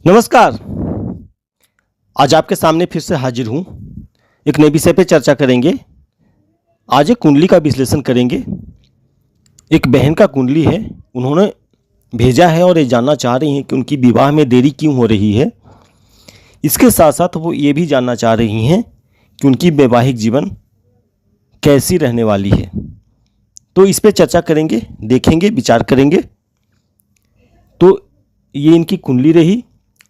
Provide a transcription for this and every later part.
नमस्कार। आज आपके सामने फिर से हाजिर हूँ। एक नए विषय पे चर्चा करेंगे। आज एक कुंडली का विश्लेषण करेंगे। एक बहन का कुंडली है, उन्होंने भेजा है और ये जानना चाह रही हैं कि उनकी विवाह में देरी क्यों हो रही है। इसके साथ साथ वो ये भी जानना चाह रही हैं कि उनकी वैवाहिक जीवन कैसी रहने वाली है। तो इस पे चर्चा करेंगे, देखेंगे, विचार करेंगे। तो ये इनकी कुंडली रही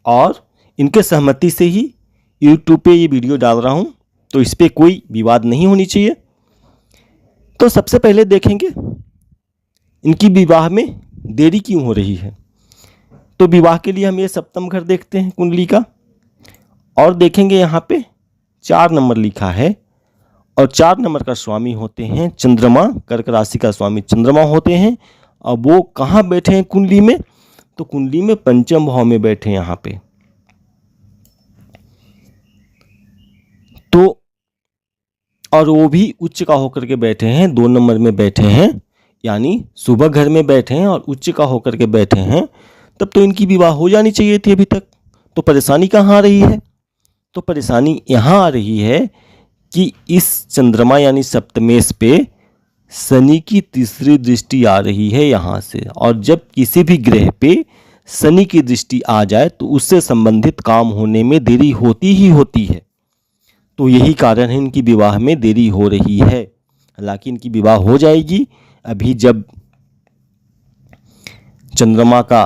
और इनके सहमति से ही YouTube पे ये वीडियो डाल रहा हूँ, तो इस पर कोई विवाद नहीं होनी चाहिए। तो सबसे पहले देखेंगे इनकी विवाह में देरी क्यों हो रही है। तो विवाह के लिए हम ये सप्तम घर देखते हैं कुंडली का और देखेंगे यहाँ पे 4 नंबर लिखा है और 4 नंबर का स्वामी होते हैं चंद्रमा। कर्क राशि का स्वामी चंद्रमा होते हैं। अब वो कहाँ बैठे हैं कुंडली में, तो कुंडली में पंचम भाव में बैठे हैं यहाँ पे। तो और वो भी उच्च का होकर के बैठे हैं, 2 नंबर में बैठे हैं, यानी सुबह घर में बैठे हैं और उच्च का होकर के बैठे हैं। तब तो इनकी विवाह हो जानी चाहिए थी अभी तक। तो परेशानी कहाँ आ रही है, तो परेशानी यहाँ आ रही है कि इस चंद्रमा यानी सप्तमेश पे शनि की तीसरी दृष्टि आ रही है यहाँ से। और जब किसी भी ग्रह पे शनि की दृष्टि आ जाए तो उससे संबंधित काम होने में देरी होती ही होती है। तो यही कारण है इनकी विवाह में देरी हो रही है। हालांकि इनकी विवाह हो जाएगी अभी, जब चंद्रमा का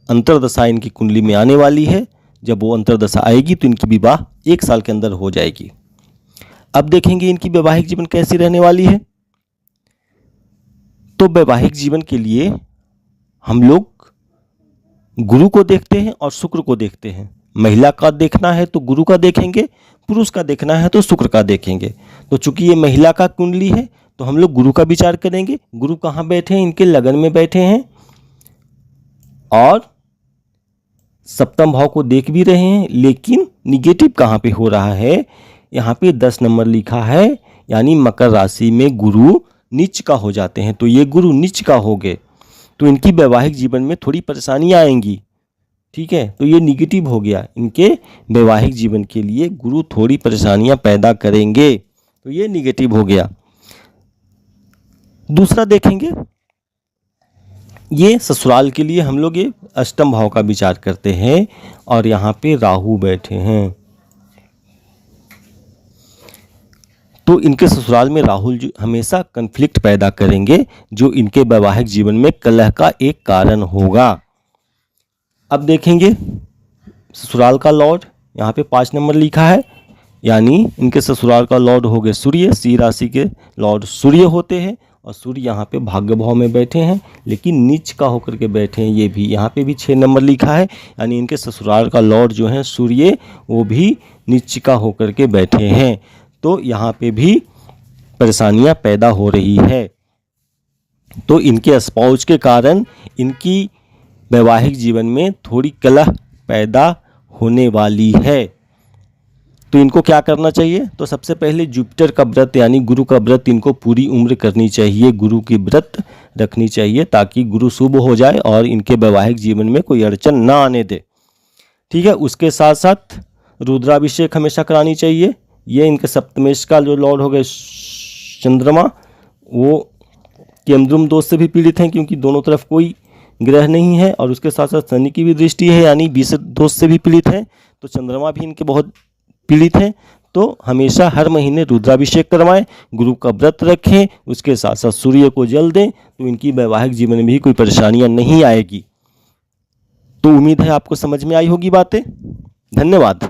अंतर्दशा इनकी कुंडली में आने वाली है। जब वो अंतर्दशा आएगी तो इनकी विवाह 1 साल के अंदर हो जाएगी। अब देखेंगे इनकी वैवाहिक जीवन कैसी रहने वाली है। तो वैवाहिक जीवन के लिए हम लोग गुरु को देखते हैं और शुक्र को देखते हैं। महिला का देखना है तो गुरु का देखेंगे, पुरुष का देखना है तो शुक्र का देखेंगे। तो चूंकि ये महिला का कुंडली है तो हम लोग गुरु का विचार करेंगे। गुरु कहाँ बैठे हैं, इनके लगन में बैठे हैं और सप्तम भाव को देख भी रहे हैं। लेकिन निगेटिव कहाँ पे हो रहा है, यहाँ पे 10 नंबर लिखा है, यानी मकर राशि में गुरु नीच का हो जाते हैं। तो ये गुरु नीच का हो गए तो इनकी वैवाहिक जीवन में थोड़ी परेशानियां आएंगी। ठीक है, तो ये निगेटिव हो गया। इनके वैवाहिक जीवन के लिए गुरु थोड़ी परेशानियां पैदा करेंगे, तो ये निगेटिव हो गया। दूसरा देखेंगे, ये ससुराल के लिए हम लोग ये अष्टम भाव का विचार करते हैं और यहाँ पे राहु बैठे हैं। तो इनके ससुराल में राहुल जो हमेशा कन्फ्लिक्ट पैदा करेंगे, जो इनके वैवाहिक जीवन में कलह का एक कारण होगा। अब देखेंगे ससुराल का लॉर्ड यहाँ पे 5 नंबर लिखा है, यानी इनके ससुराल का लॉर्ड हो गए सूर्य। सिंह राशि के लॉर्ड सूर्य होते हैं और सूर्य यहाँ पे भाग्य भाव में बैठे हैं, लेकिन नीच का होकर के बैठे हैं। ये भी यहाँ पे भी 6 नंबर लिखा है, यानी इनके ससुराल का लॉर्ड जो है सूर्य, वो भी नीच का होकर के बैठे हैं। तो यहाँ पे भी परेशानियाँ पैदा हो रही है। तो इनके स्पाउस के कारण इनकी वैवाहिक जीवन में थोड़ी कलह पैदा होने वाली है। तो इनको क्या करना चाहिए, तो सबसे पहले जुपिटर का व्रत यानी गुरु का व्रत इनको पूरी उम्र करनी चाहिए। गुरु की व्रत रखनी चाहिए ताकि गुरु शुभ हो जाए और इनके वैवाहिक जीवन में कोई अड़चन ना आने दे। ठीक है, उसके साथ साथ रुद्राभिषेक हमेशा करानी चाहिए। ये इनके सप्तमेश का जो लॉर्ड हो गए चंद्रमा, वो केमद्रुम दोष से भी पीड़ित हैं, क्योंकि दोनों तरफ कोई ग्रह नहीं है। और उसके साथ साथ शनि की भी दृष्टि है, यानी विष दोष से भी पीड़ित हैं। तो चंद्रमा भी इनके बहुत पीड़ित हैं। तो हमेशा हर महीने रुद्राभिषेक करवाएं, गुरु का व्रत रखें, उसके साथ साथ सूर्य को जल दें, तो इनकी वैवाहिक जीवन में भी कोई परेशानियां नहीं आएगी। तो उम्मीद है आपको समझ में आई होगी बातें। धन्यवाद।